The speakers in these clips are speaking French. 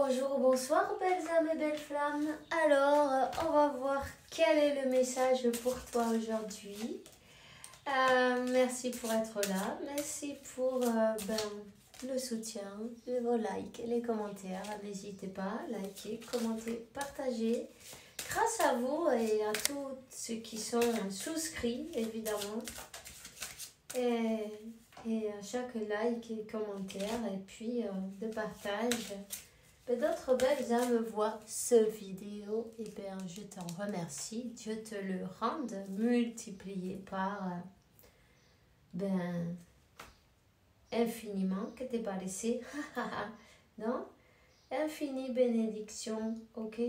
Bonjour, bonsoir belles âmes et belles flammes. Alors, on va voir quel est le message pour toi aujourd'hui. Merci pour être là, merci pour le soutien, vos likes, les commentaires. N'hésitez pas à liker, commenter, partager. Grâce à vous et à tous ceux qui sont souscrits, évidemment. Et à chaque like et commentaire et puis de partage. D'autres belles âmes voient ce vidéo, et bien je t'en remercie. Dieu te le rende multiplié par infiniment que t'es pas laissé. Non? Infinie bénédiction, ok?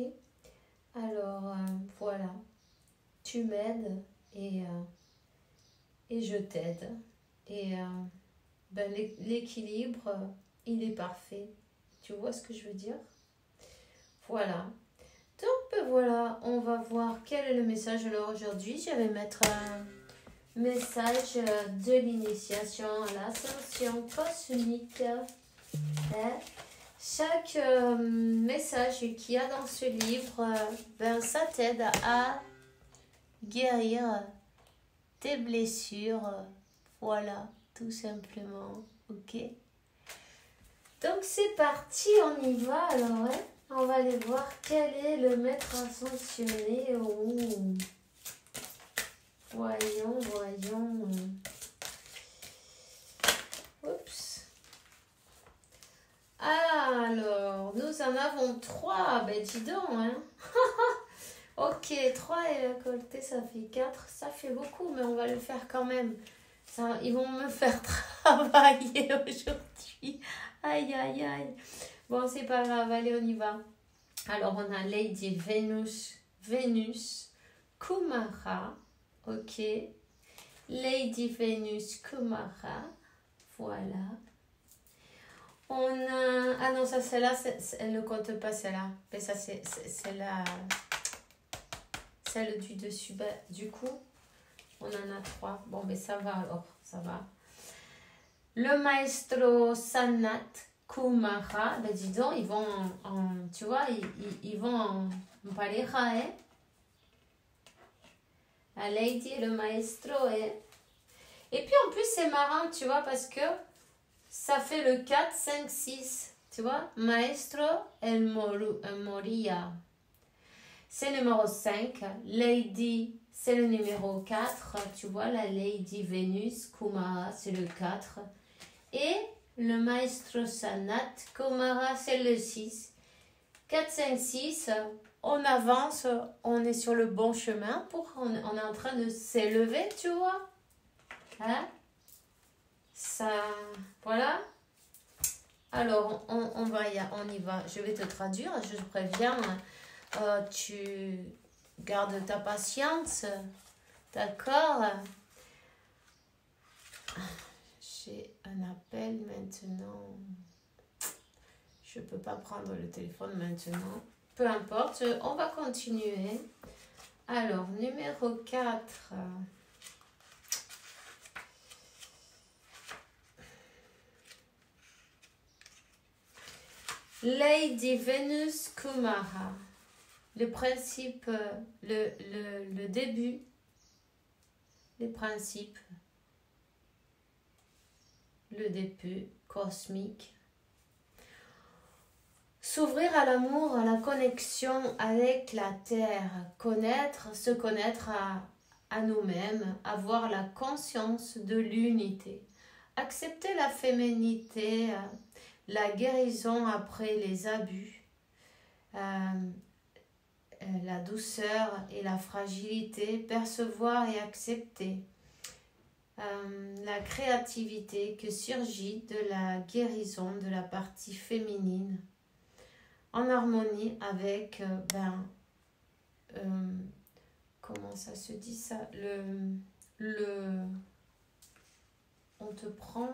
Alors voilà, tu m'aides et je t'aide. Et l'équilibre, il est parfait. Tu vois ce que je veux dire? Voilà. Donc voilà, on va voir quel est le message. Alors aujourd'hui, je vais mettre un message de l'initiation à l'ascension cosmique. Chaque message qu'il y a dans ce livre, ça t'aide à guérir tes blessures. Voilà, tout simplement. Ok? Donc c'est parti, on y va alors. On va aller voir quel est le maître ascensionné. Oh. Voyons. Oups. Alors, nous en avons 3. Ben dis donc, hein. Ok, 3 et récolté, ça fait 4. Ça fait beaucoup, mais on va le faire quand même. Ça, ils vont me faire travailler aujourd'hui. Aïe. Bon, c'est pas grave, allez, on y va. Alors, on a Lady Vénus Kumara. Ok. Lady Vénus Kumara. Voilà. On a... Ah non, ça, celle-là, elle ne compte pas, celle-là. Mais ça, c'est la... Celle du dessus. Ben, du coup, on en a 3. Bon, mais ça va alors, ça va. Le maestro Sanat Kumara, ben dis donc, ils vont tu vois, ils vont en pareja, hein. La lady et le maestro, hein. Et puis en plus, c'est marrant, tu vois, parce que ça fait le 4, 5, 6, tu vois. Maestro el moria. C'est le numéro 5. Lady, c'est le numéro 4. Tu vois, la Lady Vénus Kumara, c'est le 4. Et le maestro Sanat Kumara, c'est le 6. 4, 5, 6, on avance, on est sur le bon chemin, on est en train de s'élever, tu vois. Hein? Ça, voilà. Alors, on y va. Je vais te traduire, je te préviens. Tu gardes ta patience, d'accord? J'ai un appel maintenant. Je ne peux pas prendre le téléphone maintenant. Peu importe, on va continuer. Alors, numéro 4. Lady Vénus Kumara. Le principe, le début, les principes, le début cosmique. S'ouvrir à l'amour, à la connexion avec la terre, se connaître à nous-mêmes, avoir la conscience de l'unité, accepter la féminité, la guérison après les abus, la douceur et la fragilité, percevoir et accepter la créativité que surgit de la guérison de la partie féminine, en harmonie avec, comment ça se dit ça, on te prend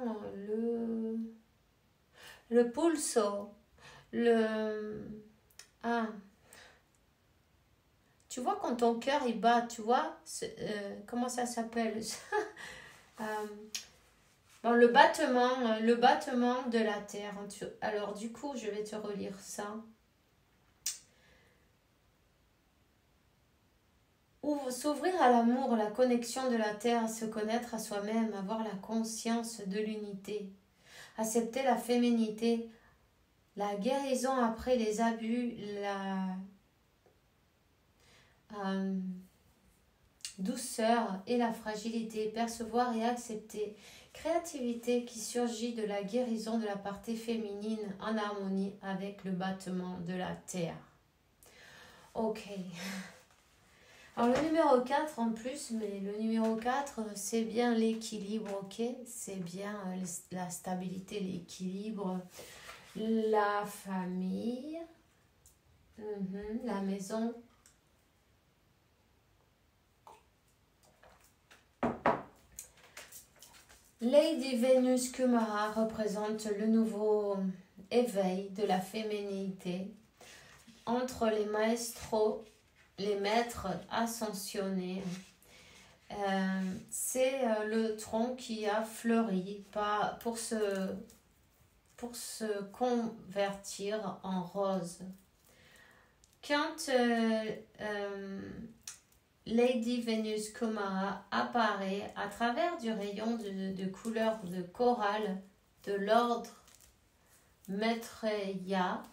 le pulso, tu vois quand ton cœur il bat, tu vois, comment ça s'appelle? Le battement de la terre. Alors du coup, je vais te relire ça. S'ouvrir à l'amour, la connexion de la terre, se connaître à soi-même, avoir la conscience de l'unité, accepter la féminité, la guérison après les abus, la douceur et la fragilité, percevoir et accepter, créativité qui surgit de la guérison de la partie féminine en harmonie avec le battement de la terre. Ok. Alors le numéro 4 en plus, mais le numéro 4 c'est bien l'équilibre, ok? C'est bien la stabilité, l'équilibre, la famille, la maison. Lady Vénus Kumara représente le nouveau éveil de la féminité entre les maestros, les maîtres ascensionnés. C'est le tronc qui a fleuri pour se convertir en rose. Quand Lady Vénus Kumara apparaît à travers du rayon de couleur de corail de l'ordre Maitreya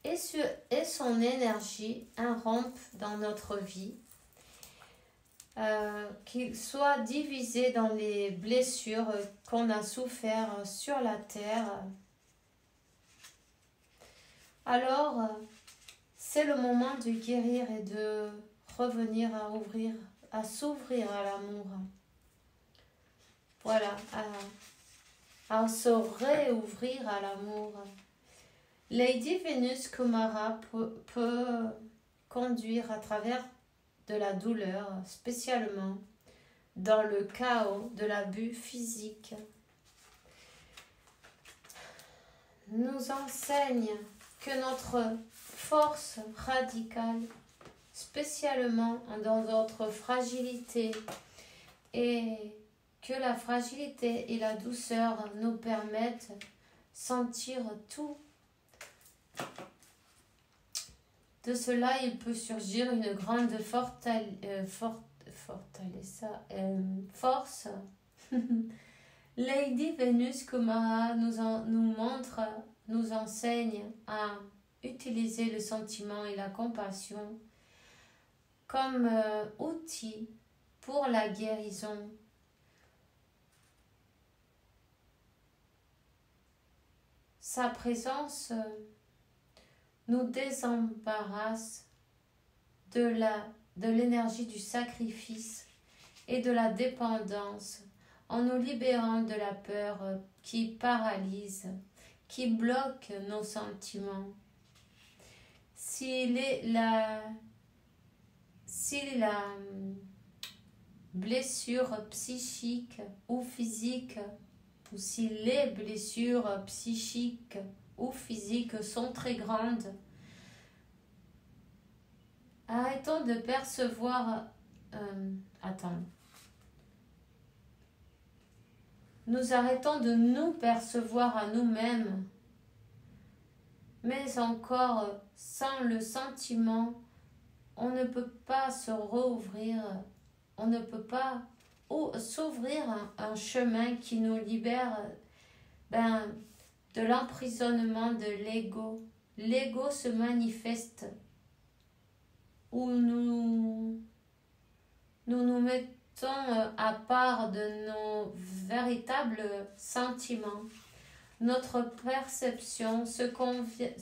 et son énergie irrompt dans notre vie, qu'il soit divisé dans les blessures qu'on a souffert sur la terre. Alors, c'est le moment de guérir et de revenir à s'ouvrir à l'amour. Voilà, à se réouvrir à l'amour. Lady Vénus Kumara peut conduire à travers de la douleur, spécialement dans le chaos de l'abus physique. Nous enseigne que notre force radicale, spécialement dans notre fragilité, et que la fragilité et la douceur nous permettent de sentir tout. De cela, il peut surgir une grande force. Lady Vénus Kumara nous enseigne à utiliser le sentiment et la compassion comme outil pour la guérison. Sa présence nous désembarrasse de l'énergie du sacrifice et de la dépendance en nous libérant de la peur qui paralyse, qui bloque nos sentiments. Si la blessure psychique ou physique, ou si les blessures psychiques ou physiques sont très grandes, arrêtons de percevoir... Nous arrêtons de nous percevoir à nous-mêmes, mais encore sans le sentiment, on ne peut pas se rouvrir, on ne peut pas s'ouvrir un chemin qui nous libère de l'emprisonnement de l'ego. L'ego se manifeste où nous mettons à part de nos véritables sentiments. Notre perception se convertit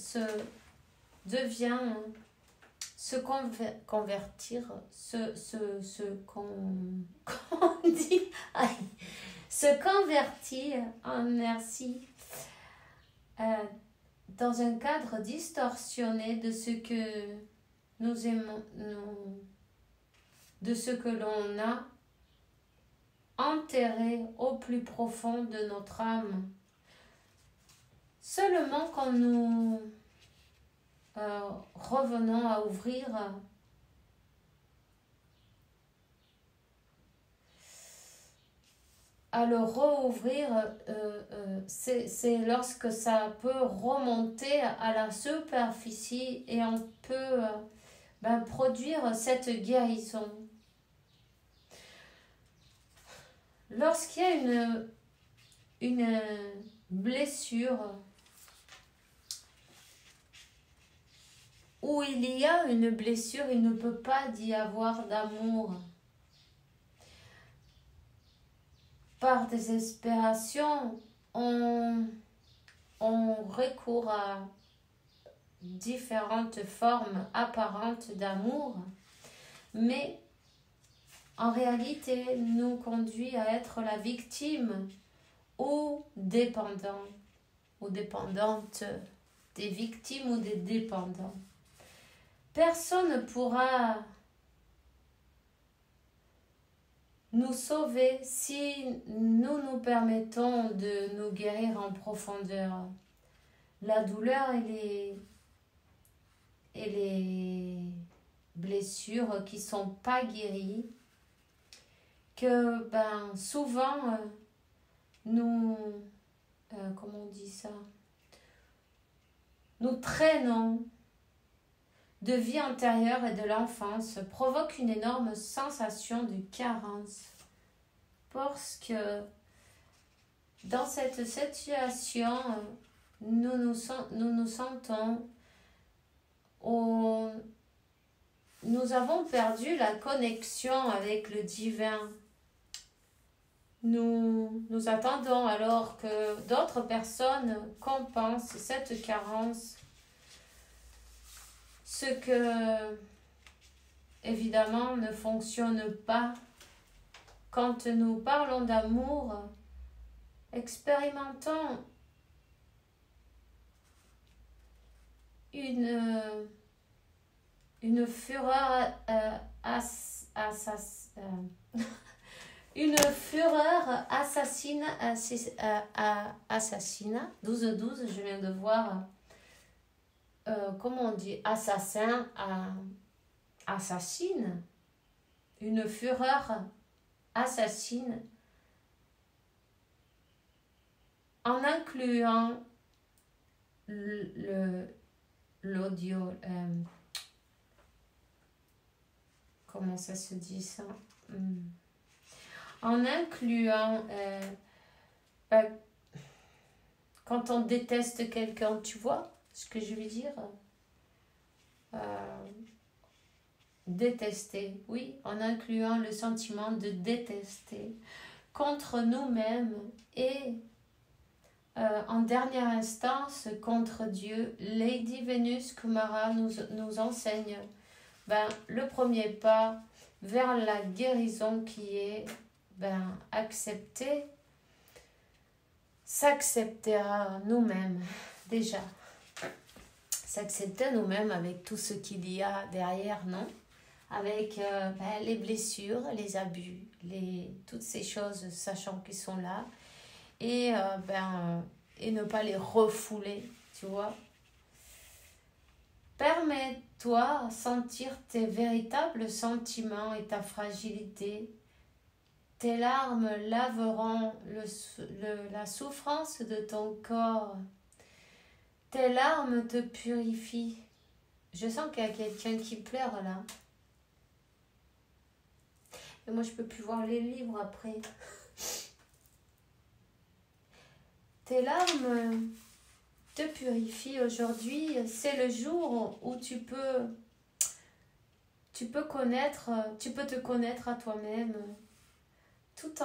en merci dans un cadre distorsionné de ce que nous aimons, de ce que l'on a enterré au plus profond de notre âme. Seulement quand nous revenons à ouvrir à le rouvrir, c'est lorsque ça peut remonter à la superficie et on peut produire cette guérison. Lorsqu'il y a une blessure, où il y a une blessure, il ne peut pas y avoir d'amour. Par désespération, on recourt à différentes formes apparentes d'amour, mais en réalité nous conduit à être la victime ou dépendant ou dépendante des victimes ou des dépendants. Personne ne pourra nous sauver si nous nous permettons de nous guérir en profondeur. La douleur et les blessures qui ne sont pas guéries, que souvent nous, comment on dit ça, nous traînons de vie antérieure et de l'enfance, provoque une énorme sensation de carence. Parce que dans cette situation, nous nous sentons, nous avons perdu la connexion avec le divin. Nous attendons alors que d'autres personnes compensent cette carence. Ce que, évidemment, ne fonctionne pas. Quand nous parlons d'amour, expérimentons une fureur une fureur assassine, 12-12, je viens de voir, comment on dit, assassin, assassine, une fureur assassine, en incluant l'audio, comment ça se dit ça, en incluant quand on déteste quelqu'un, tu vois ce que je veux dire, détester, oui, en incluant le sentiment de détester contre nous-mêmes et en dernière instance contre Dieu. Lady Vénus Kumara nous enseigne le premier pas vers la guérison qui est s'accepter à nous-mêmes déjà, s'accepter à nous-mêmes avec tout ce qu'il y a derrière, non, avec les blessures, les abus, toutes ces choses, sachant qu'ils sont là, et ne pas les refouler, tu vois. Permets-toi sentir tes véritables sentiments et ta fragilité. Tes larmes laveront la souffrance de ton corps. Tes larmes te purifient. Je sens qu'il y a quelqu'un qui pleure là. Et moi, je peux plus voir les livres après. Tes larmes te purifient aujourd'hui. C'est le jour où tu peux te connaître à toi-même. Toute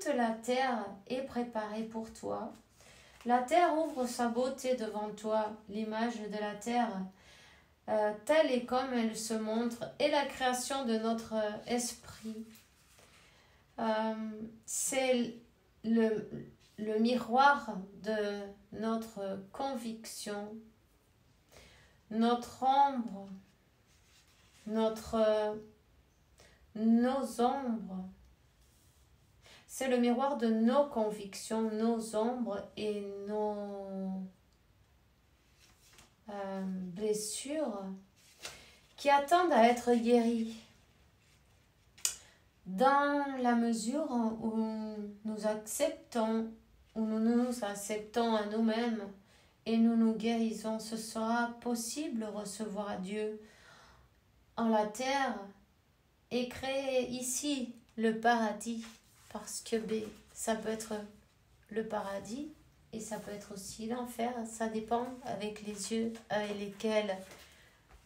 la terre est préparée pour toi. La terre ouvre sa beauté devant toi. L'image de la terre, telle et comme elle se montre, est la création de notre esprit. C'est le miroir de notre conviction, notre ombre, nos ombres. C'est le miroir de nos convictions, nos ombres et nos blessures qui attendent à être guéries. Dans la mesure où nous nous acceptons à nous-mêmes et nous nous guérisons, ce sera possible de recevoir Dieu en la terre et créer ici le paradis. Parce que ça peut être le paradis et ça peut être aussi l'enfer. Ça dépend avec les yeux avec lesquels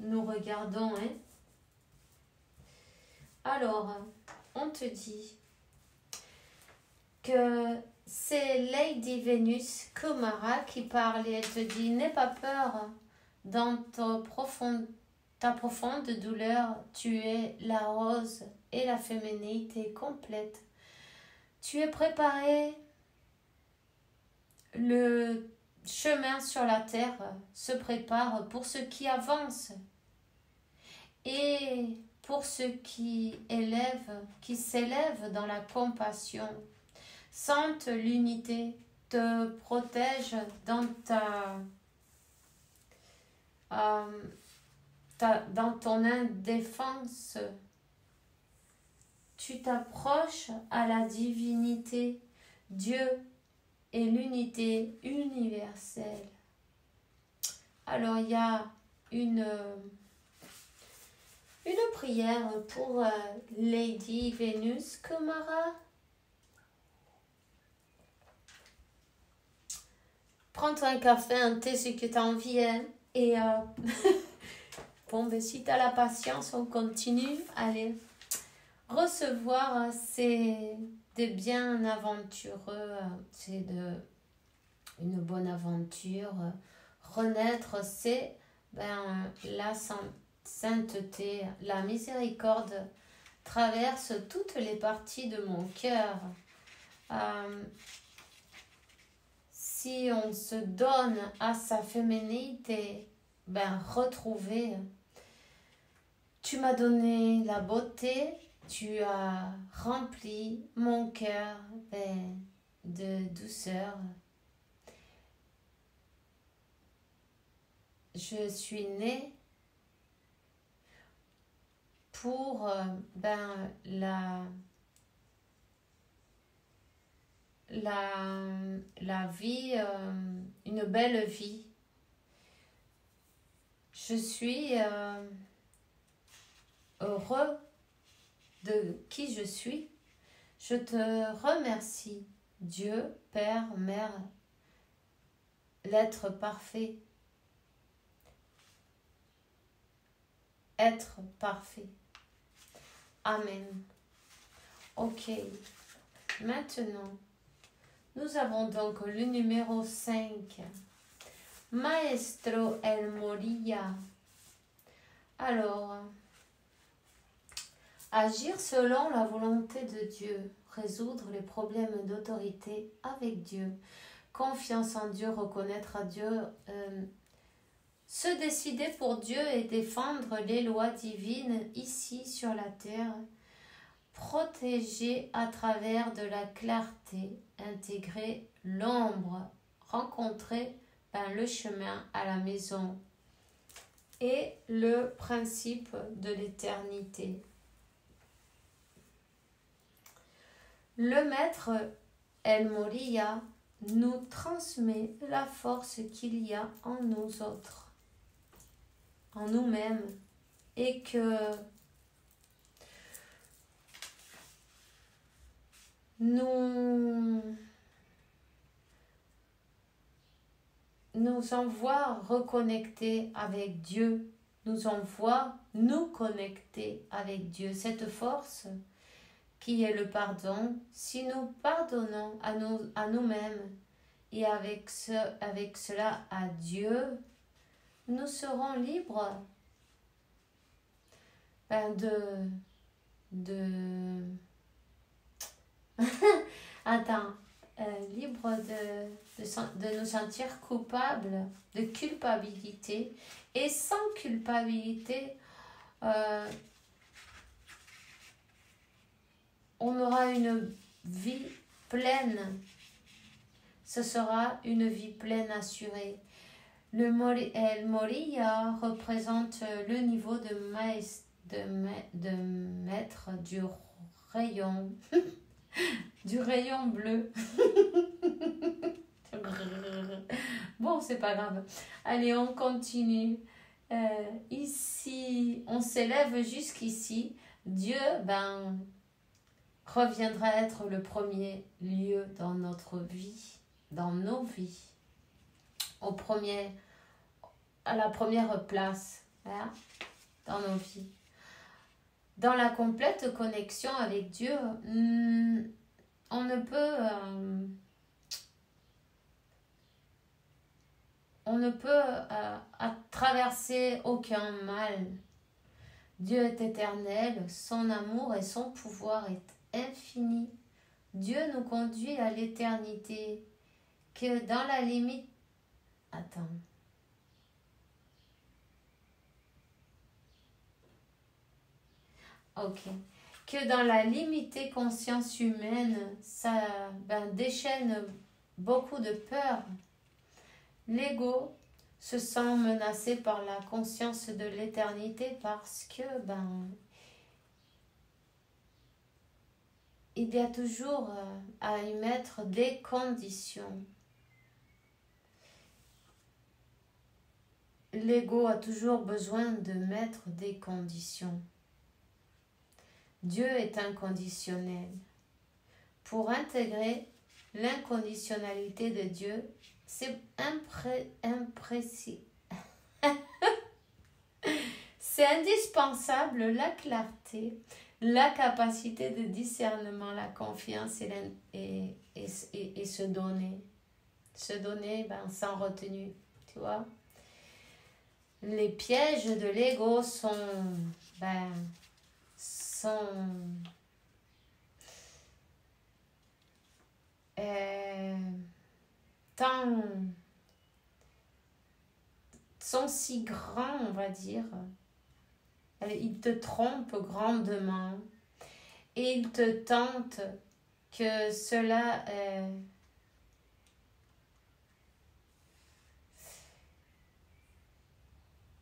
nous regardons. Hein. Alors, on te dit que c'est Lady Vénus Kumara qui parle et elle te dit « N'aie pas peur dans ta profonde douleur, tu es la rose et la féminité complète. Tu es préparé, le chemin sur la terre se prépare pour ceux qui avancent et pour ceux qui s'élèvent dans la compassion. Sente l'unité te protège dans dans ton indéfense. Tu t'approches à la divinité, Dieu et l'unité universelle. Alors il y a une prière pour Lady Vénus Kumara. Prends-toi un café, un thé, ce que tu as envie. Hein, et bon, ben, si tu as la patience, on continue. Allez, recevoir, c'est des bien aventureux, c'est une bonne aventure. Renaître, c'est la sainteté, la miséricorde traverse toutes les parties de mon cœur. Si on se donne à sa féminité, retrouver. Tu m'as donné la beauté, tu as rempli mon cœur de douceur. Je suis née pour la vie, une belle vie. Je suis heureux de qui je suis. Je te remercie, Dieu, Père, Mère, l'être parfait. Être parfait. Amen. Ok. Maintenant, nous avons donc le numéro 5. Maestro El Moria. Alors, agir selon la volonté de Dieu, résoudre les problèmes d'autorité avec Dieu, confiance en Dieu, reconnaître à Dieu, se décider pour Dieu et défendre les lois divines ici sur la terre, protéger à travers de la clarté, intégrer l'ombre, rencontrer le chemin à la maison et le principe de l'éternité. Le maître El Moria nous transmet la force qu'il y a en nous autres, en nous-mêmes, et que nous envoie reconnecter avec Dieu, nous envoie nous connecter avec Dieu. Cette force qui est le pardon, si nous pardonnons à nous-mêmes et avec cela à Dieu, nous serons libres libre de nous sentir coupables de culpabilité. Et sans culpabilité, on aura une vie pleine. Ce sera une vie pleine assurée. El Moria représente le niveau de maître du rayon du rayon bleu. Bon, bon, c'est pas grave. Allez, on continue. Ici, on s'élève jusqu'ici. Dieu, reviendra être le premier lieu dans notre vie, dans nos vies. À la première place, hein, dans nos vies. Dans la complète connexion avec Dieu, on ne peut traverser aucun mal. Dieu est éternel, son amour et son pouvoir est infini. Dieu nous conduit à l'éternité, que dans la limite... Attends. Ok. Que dans la limitée conscience humaine, ça déchaîne beaucoup de peur. L'ego se sent menacé par la conscience de l'éternité parce que il y a toujours à y mettre des conditions. L'ego a toujours besoin de mettre des conditions. Dieu est inconditionnel. Pour intégrer l'inconditionnalité de Dieu, c'est c'est indispensable la clarté, la capacité de discernement, la confiance et se donner. Se donner sans retenue, tu vois. Les pièges de l'ego sont sont si grands, on va dire. Ils te trompent grandement et ils te tentent que cela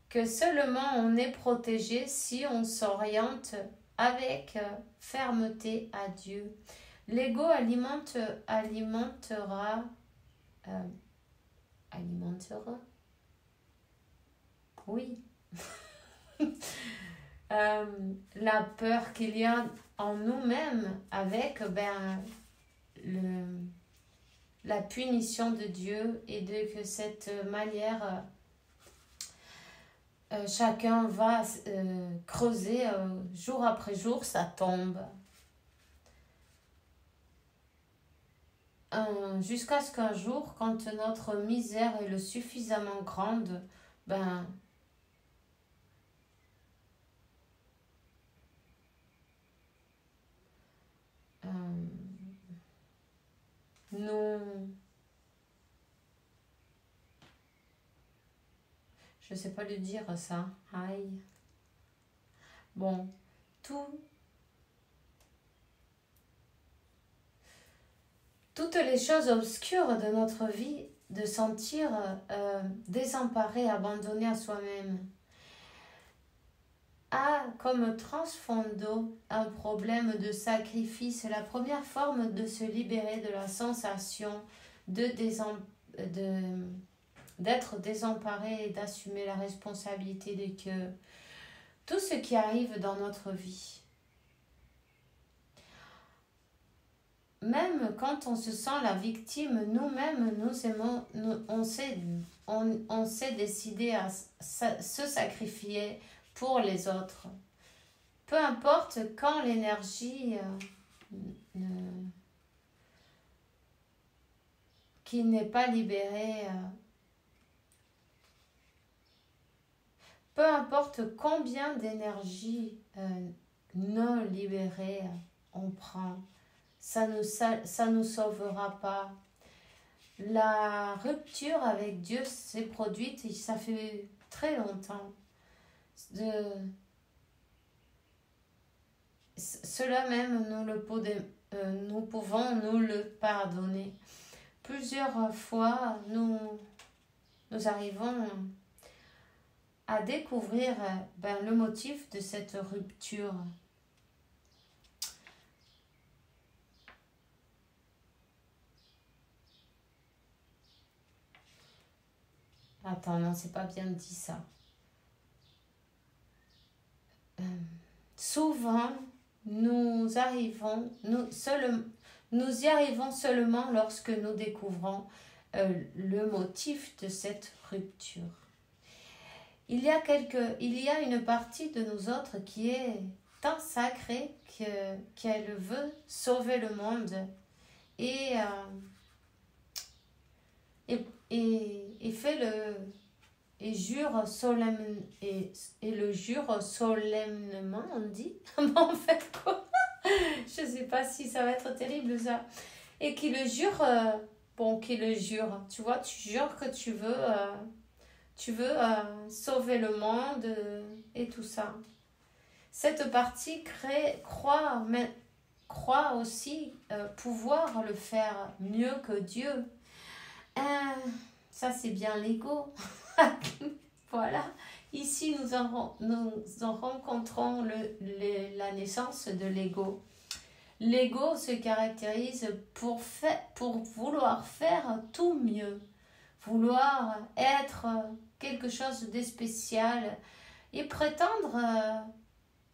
que seulement on est protégé si on s'oriente avec fermeté à Dieu. L'ego alimentera oui la peur qu'il y a en nous-mêmes avec la punition de Dieu et de que cette manière chacun va creuser jour après jour sa tombe. Jusqu'à ce qu'un jour, quand notre misère est le suffisamment grande, je sais pas le dire ça, aïe. Bon, toutes les choses obscures de notre vie, de sentir désemparé, abandonné à soi-même, a comme transfondo un problème de sacrifice, la première forme de se libérer de la sensation d'être désemparé et d'assumer la responsabilité de que tout ce qui arrive dans notre vie, même quand on se sent la victime, nous-mêmes, on s'est décidé à se sacrifier pour les autres. Peu importe quand l'énergie qui n'est pas libérée, peu importe combien d'énergie non libérée on prend, ça nous sauvera pas. La rupture avec Dieu s'est produite et ça fait très longtemps. Cela même, nous pouvons nous le pardonner. Plusieurs fois, nous arrivons à découvrir le motif de cette rupture. Attends, non, c'est pas bien dit ça. Souvent, nous y arrivons seulement lorsque nous découvrons le motif de cette rupture. Il y a une partie de nous autres qui est tant sacrée qu'elle veut sauver le monde et fait et jure le jure solennement, on dit. En fait, quoi? Je sais pas si ça va être terrible ça. Et qui le jure, tu vois, tu jures que tu veux sauver le monde et tout ça. Cette partie croit aussi pouvoir le faire mieux que Dieu. Ça, c'est bien l'ego. Voilà. Ici, nous en rencontrons la naissance de l'ego. L'ego se caractérise pour vouloir faire tout mieux, vouloir être quelque chose de spécial et prétendre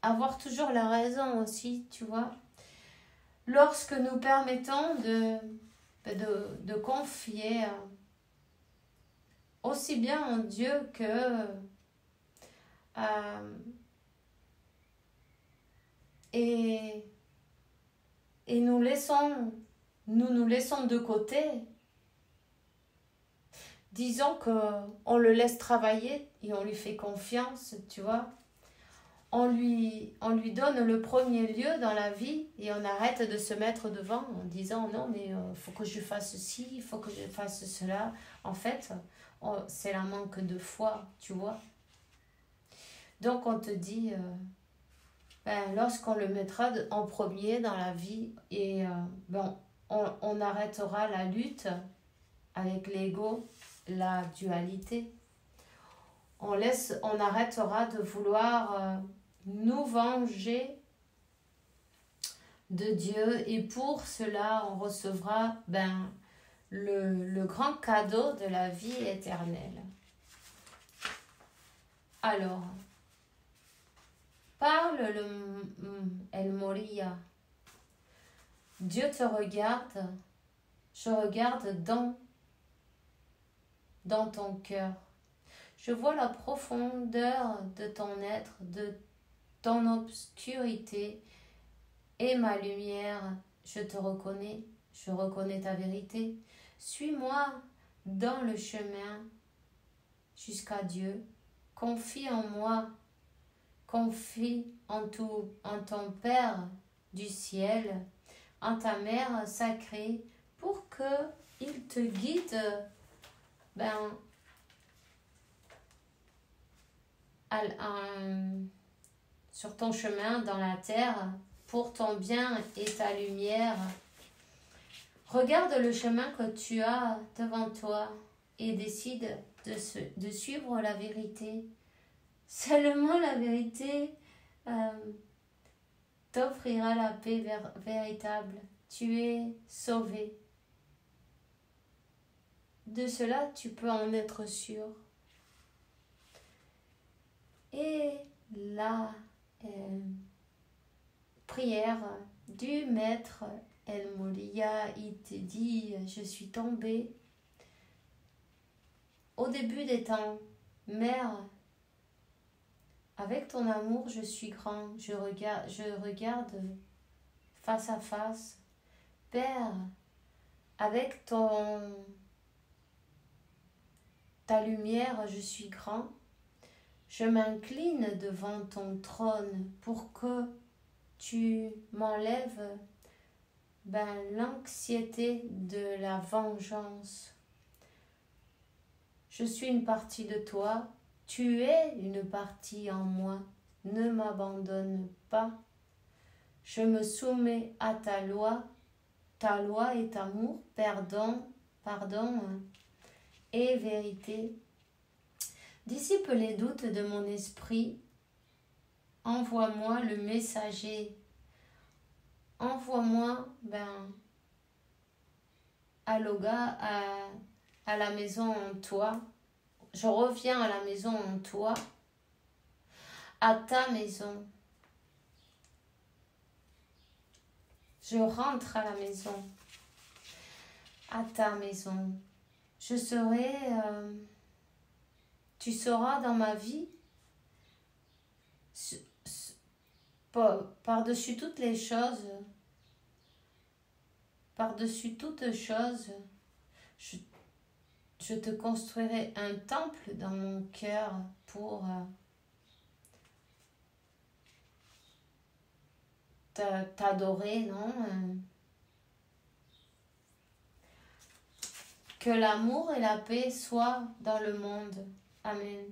avoir toujours la raison aussi, tu vois. Lorsque nous permettons de confier aussi bien en Dieu que et nous nous laissons de côté. Disons qu'on le laisse travailler et on lui fait confiance, tu vois. On lui donne le premier lieu dans la vie et on arrête de se mettre devant en disant non mais faut que je fasse ci, il faut que je fasse cela. En fait, c'est la manque de foi, tu vois. Donc on te dit, lorsqu'on le mettra en premier dans la vie et on arrêtera la lutte avec l'ego, la dualité. On arrêtera de vouloir nous venger de Dieu et pour cela on recevra le grand cadeau de la vie éternelle. Alors, parle El Moria. Dieu te regarde, je regarde dans ton cœur. Je vois la profondeur de ton être, de ton obscurité et ma lumière. Je te reconnais, je reconnais ta vérité. Suis-moi dans le chemin jusqu'à Dieu. Confie en moi, confie en ton Père du ciel, en ta Mère sacrée, pour qu'il te guide sur ton chemin dans la terre, pour ton bien et ta lumière. Regarde le chemin que tu as devant toi et décide de suivre la vérité. Seulement la vérité t'offrira la paix véritable. Tu es sauvé. De cela, tu peux en être sûr. Et la prière du maître El Moria, il te dit, je suis tombé au début des temps. Mère, avec ton amour, je suis grand. Je regarde face à face. Père, avec ta lumière, je suis grand. Je m'incline devant ton trône pour que tu m'enlèves l'anxiété de la vengeance. Je suis une partie de toi, tu es une partie en moi. Ne m'abandonne pas. Je me soumets à ta loi est amour, pardon et vérité. Dissipe les doutes de mon esprit. Envoie-moi le messager. Envoie-moi à la maison en toi, je reviens à la maison en toi, à ta maison. Je rentre à la maison, à ta maison. Je serai, tu seras dans ma vie par-dessus toutes les choses. Par-dessus toutes choses, je te construirai un temple dans mon cœur pour t'adorer, non? Que l'amour et la paix soient dans le monde. Amen.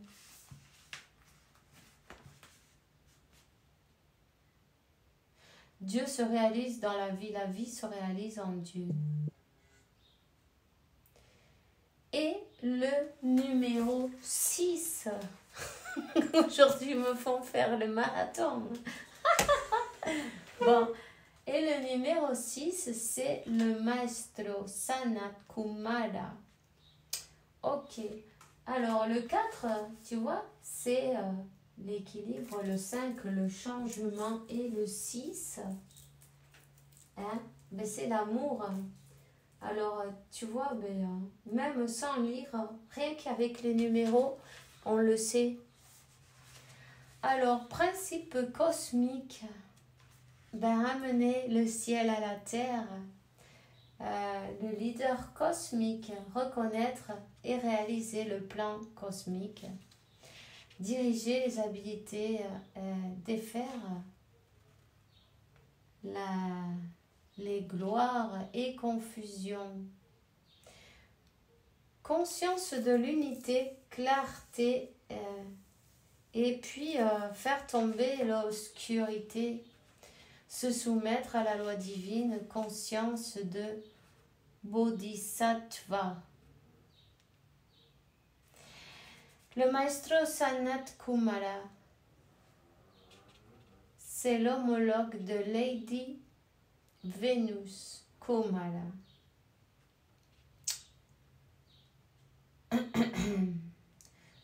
Dieu se réalise dans la vie se réalise en Dieu. Et le numéro 6. Aujourd'hui, ils me font faire le marathon. Bon, et le numéro 6, c'est le Maestro Sanat Kumara. Ok, alors le 4, tu vois, c'est l'équilibre, le 5, le changement, et le 6, hein, ben c'est l'amour. Alors, tu vois, ben, même sans lire, rien qu'avec les numéros, on le sait. Alors, principe cosmique, ben, amener le ciel à la terre, le leader cosmique, reconnaître et réaliser le plan cosmique, diriger les habilités, défaire les gloires et confusions. Conscience de l'unité, clarté, et puis faire tomber l'obscurité, se soumettre à la loi divine, conscience de Bodhisattva. Le maestro Sanat Kumara, c'est l'homologue de Lady Venus Kumara.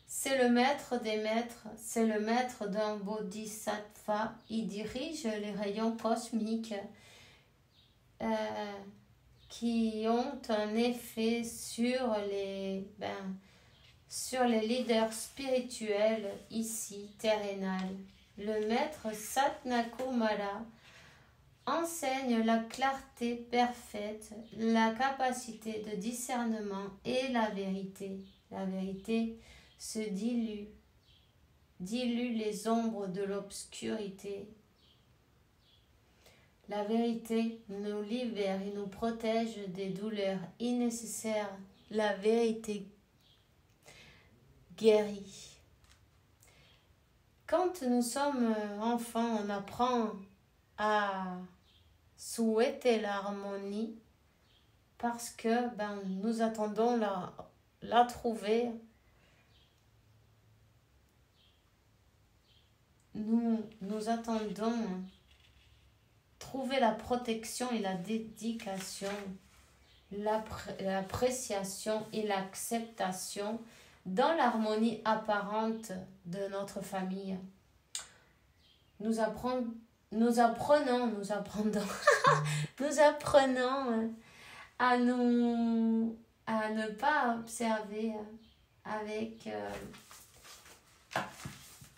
C'est le maître des maîtres, c'est le maître d'un bodhisattva. Il dirige les rayons cosmiques qui ont un effet sur les leaders spirituels ici, terrénal. Le maître Satnakumara enseigne la clarté parfaite, la capacité de discernement et la vérité. La vérité se dilue les ombres de l'obscurité. La vérité nous libère et nous protège des douleurs innécessaires. La vérité guérit. Quand nous sommes enfants, on apprend à souhaiter l'harmonie parce que nous attendons la trouver. Nous attendons trouver la protection et la dédication, l'appréciation et l'acceptation dans l'harmonie apparente de notre famille. Nous apprenons à ne pas observer à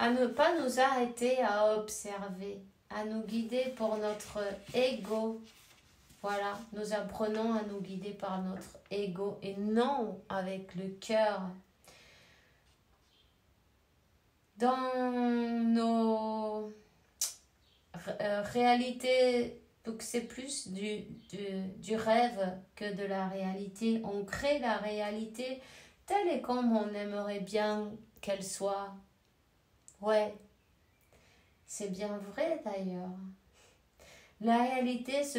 ne pas nous arrêter à observer, à nous guider pour notre ego. Voilà, nous apprenons à nous guider par notre ego et non avec le cœur. Dans nos réalités, donc c'est plus du rêve que de la réalité. On crée la réalité telle et comme on aimerait bien qu'elle soit. Ouais, c'est bien vrai d'ailleurs. La réalité se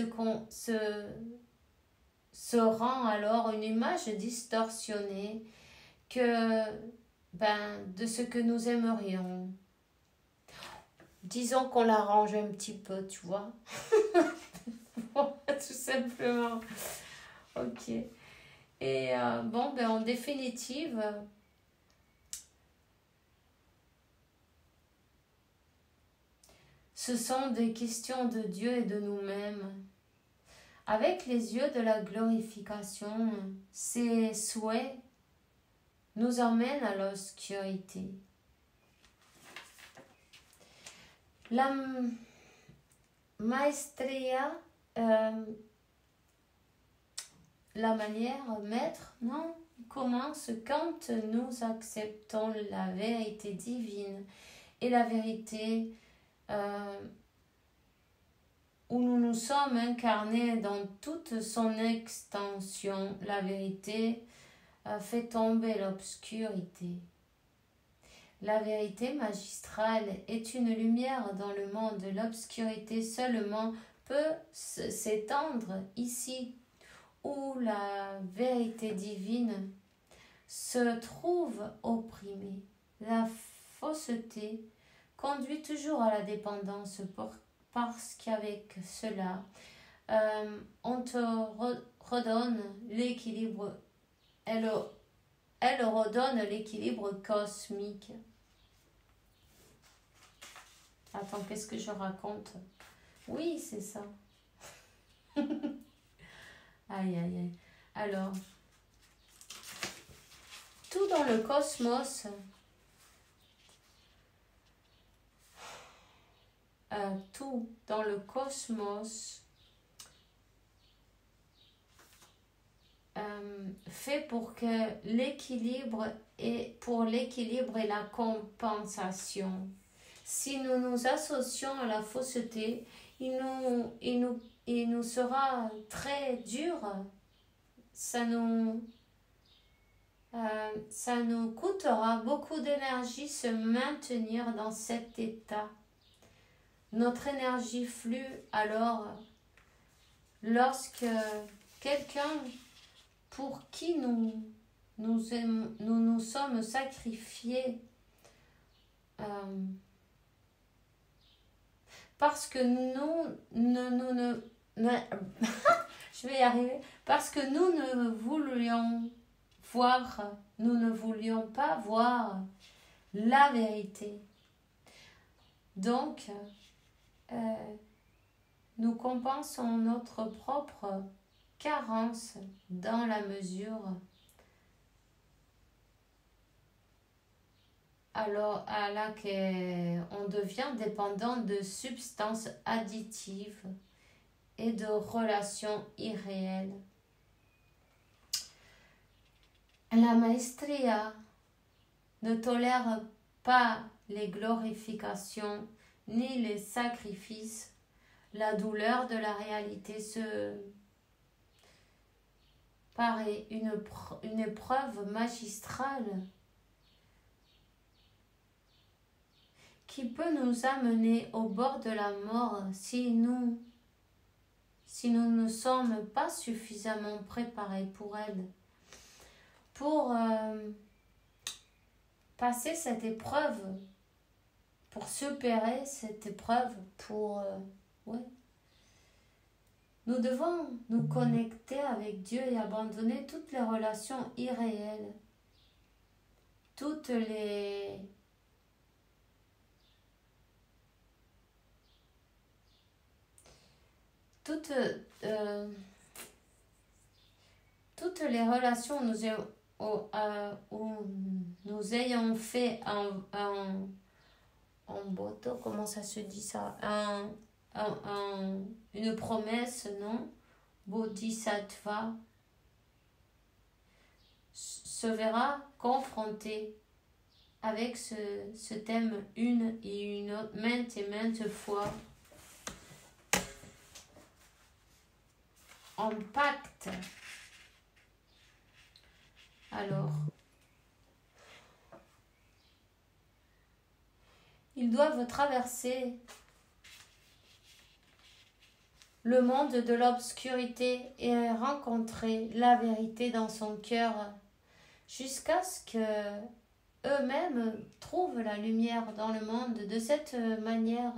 rend alors une image distorsionnée de ce que nous aimerions. Disons qu'on l'arrange un petit peu, tu vois. Tout simplement. Ok. Et en définitive, Ce sont des questions de Dieu et de nous-mêmes. Avec les yeux de la glorification, ces souhaits nous emmènent à l'obscurité. La maestria, la manière maître, non, commence quand nous acceptons la vérité divine et la vérité où nous nous sommes incarnés dans toute son extension. La vérité fait tomber l'obscurité. La vérité magistrale est une lumière dans le monde. L'obscurité seulement peut s'étendre ici, où la vérité divine se trouve opprimée. La fausseté conduit toujours à la dépendance parce qu'avec cela, on te redonne l'équilibre, elle redonne l'équilibre cosmique. Attends, qu'est-ce que je raconte? Oui, c'est ça. Aïe, aïe, aïe. Alors, tout dans le cosmos, tout dans le cosmos fait pour que l'équilibre et la compensation. Si nous nous associons à la fausseté, il nous sera très dur. Ça nous coûtera beaucoup d'énergie se maintenir dans cet état. Notre énergie flue alors lorsque quelqu'un pour qui nous sommes sacrifiés parce que je vais y arriver, parce que nous ne voulions pas voir la vérité. Donc, nous compensons notre propre carence dans la mesure alors à laquelle on devient dépendant de substances additives et de relations irréelles. La maestria ne tolère pas les glorifications ni les sacrifices. La douleur de la réalité se paraît une épreuve magistrale qui peut nous amener au bord de la mort si nous ne sommes pas suffisamment préparés pour elle. Pour passer cette épreuve, pour supérer cette épreuve, nous devons nous connecter avec Dieu et abandonner toutes les relations irréelles, toutes les relations où nous ayons fait un boto, comment ça se dit ça, une promesse, non, bodhisattva, se verra confronté avec ce thème une et une autre, maintes et maintes fois, en pacte. Alors, ils doivent traverser le monde de l'obscurité et rencontrer la vérité dans son cœur jusqu'à ce que eux-mêmes trouvent la lumière dans le monde. De cette manière,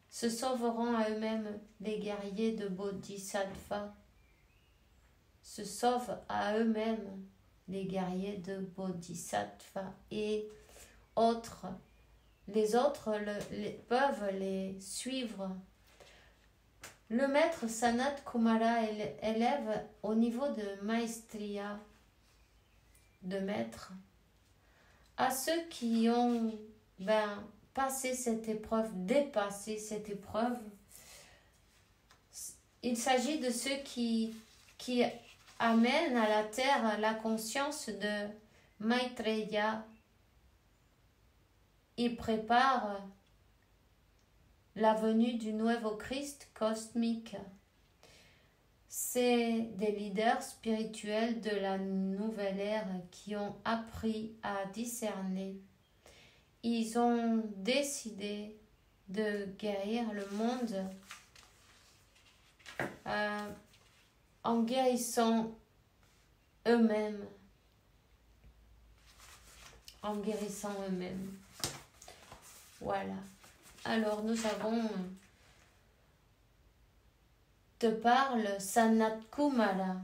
se sauveront à eux-mêmes les guerriers de Bodhisattva. Se sauvent à eux-mêmes les guerriers de Bodhisattva et autres les autres peuvent les suivre. Le maître Sanat Kumara élève au niveau de maestria, de maître, à ceux qui ont passé cette épreuve, dépassé cette épreuve. Il s'agit de ceux qui amènent à la terre la conscience de Maitreya. Ils préparent la venue du nouveau Christ cosmique. C'est des leaders spirituels de la nouvelle ère qui ont appris à discerner. Ils ont décidé de guérir le monde en guérissant eux-mêmes. En guérissant eux-mêmes. Voilà. Alors nous avons, te parle Sanat Kumara.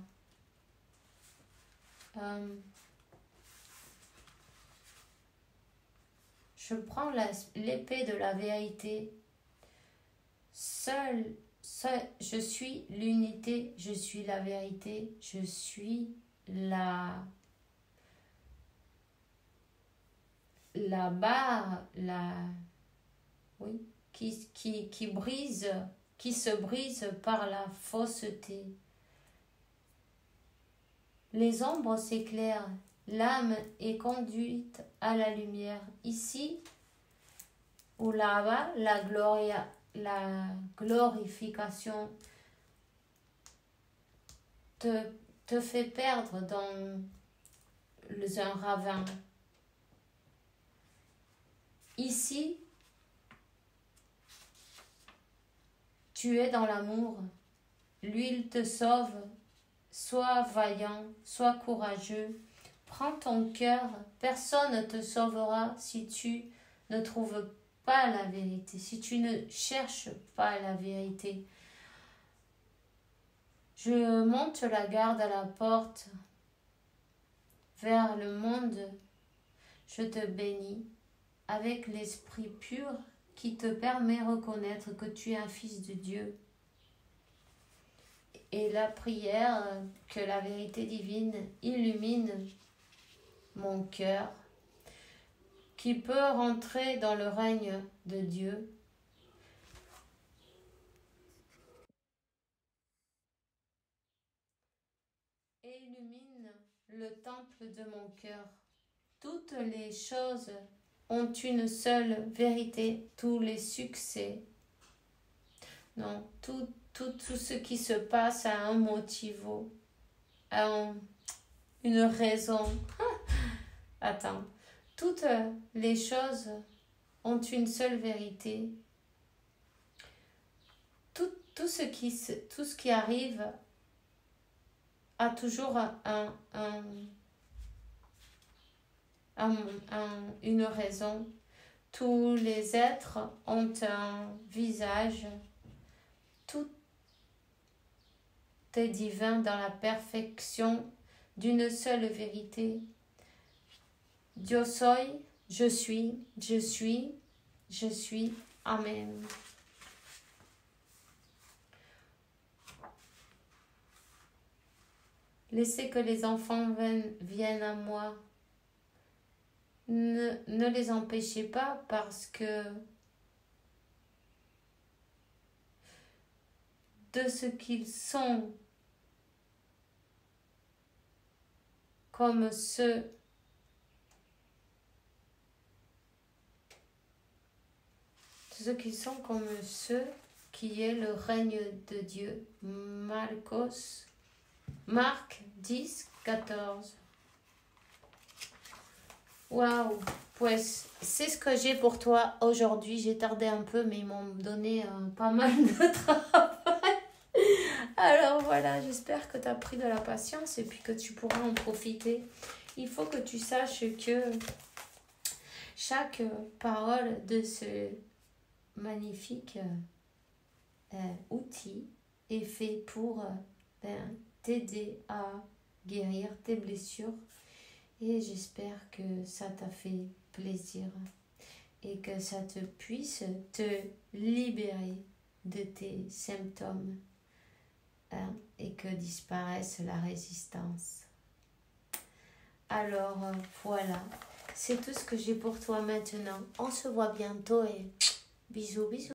Je prends l'épée de la vérité. Seul, je suis l'unité, je suis la vérité, je suis la barre, qui brise, qui se brise par la fausseté. Les ombres s'éclairent, l'âme est conduite à la lumière. Ici ou là-bas, la glorification te fait perdre dans un ravin. Ici, tu es dans l'amour, l'huile te sauve, sois vaillant, sois courageux, prends ton cœur, personne ne te sauvera si tu ne trouves pas la vérité, si tu ne cherches pas la vérité. Je monte la garde à la porte vers le monde, je te bénis avec l'esprit pur qui te permet de reconnaître que tu es un fils de Dieu. Et la prière, que la vérité divine illumine mon cœur, qui peut rentrer dans le règne de Dieu. Et illumine le temple de mon cœur. Toutes les choses ont une seule vérité, tous les succès. Non, tout ce qui se passe a un motif, a une raison. Attends, toutes les choses ont une seule vérité. Tout ce qui arrive a toujours une raison. Tous les êtres ont un visage. Tout est divin dans la perfection d'une seule vérité. Yo soy, je suis, je suis, je suis. Amen. Laissez que les enfants viennent à moi. Ne les empêchez pas parce que de ce qu'ils sont comme ceux qui est le règne de Dieu. Marc 10, 14. Waouh, pues c'est ce que j'ai pour toi aujourd'hui. J'ai tardé un peu, mais ils m'ont donné pas mal de travail. Alors voilà, j'espère que tu as pris de la patience et puis que tu pourras en profiter. Il faut que tu saches que chaque parole de ce magnifique outil est fait pour t'aider à guérir tes blessures. Et j'espère que ça t'a fait plaisir. et que ça te puisse te libérer de tes symptômes, hein, et que disparaisse la résistance. Alors voilà, c'est tout ce que j'ai pour toi maintenant. On se voit bientôt et bisous bisous.